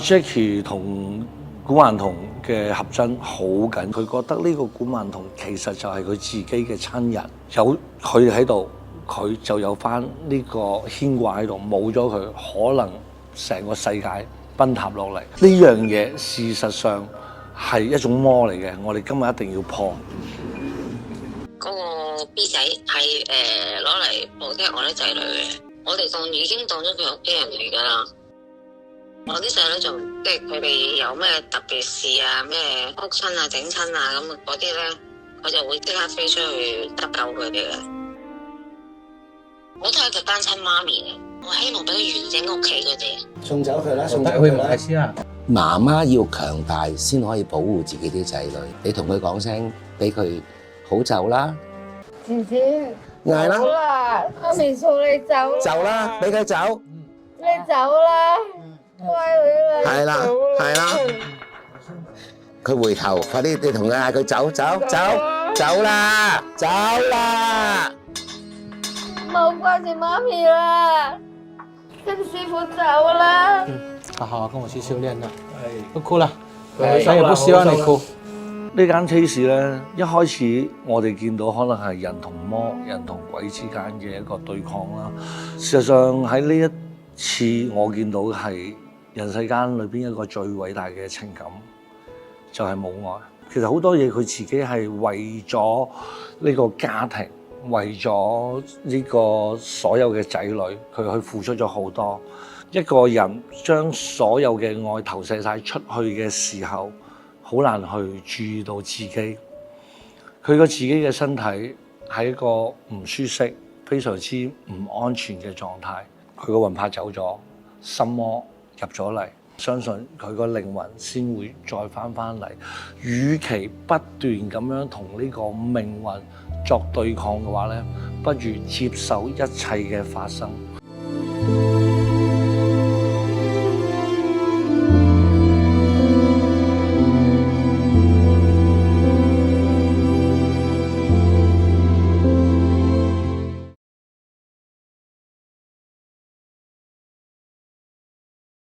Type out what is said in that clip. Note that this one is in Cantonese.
Jackie 同古曼童嘅合真好緊，佢覺得呢個古曼童其實就係佢自己嘅親人，有佢喺度，佢就有翻呢個牽掛喺度，冇咗佢，可能成個世界崩塌落嚟。呢樣嘢事實上係一種魔嚟嘅，我哋今日一定要破。嗰個 B 仔係攞嚟保護我啲仔女嘅，我哋已經當咗佢屋企人嚟㗎啦。我啲仔女仲即係佢哋有咩特別事啊，咩哭親啊、整親啊咁嗰啲咧，我就會即刻飛出去得救佢哋嘅。我都係一個單親媽咪嘅，我希望俾佢完整屋企佢哋。送走佢啦，送走佢啦先啊！媽媽要強大先可以保護自己啲仔女，你同佢講聲，俾佢好走啦。姐姐，嗌啦！好啦，媽咪送你走。走啦，俾佢走。你走啦，乖女啦。係啦，係啦。佢回頭，快啲你同佢嗌佢走走走走啦，走啦！冇掛住媽咪啦，跟師傅走啦。好好跟我去修煉啦，不哭了，我也不希望你哭。呢間 case 咧，一開始我哋見到可能係人同魔、人同鬼之間嘅一個對抗啦。事實上喺呢一次，我見到係人世間裏邊一個最偉大嘅情感，就係母愛。其實好多嘢佢自己係為咗呢個家庭，為咗呢個所有嘅仔女，佢去付出咗好多。一個人將所有嘅愛投射晒出去嘅時候，好難去注意到自己。佢個自己嘅身體係一個唔舒適、非常之唔安全嘅狀態。佢個魂魄走咗，心魔入咗嚟，相信佢個靈魂先會再返嚟。與其不斷咁樣同呢個命運作對抗嘅話咧，不如接受一切嘅發生。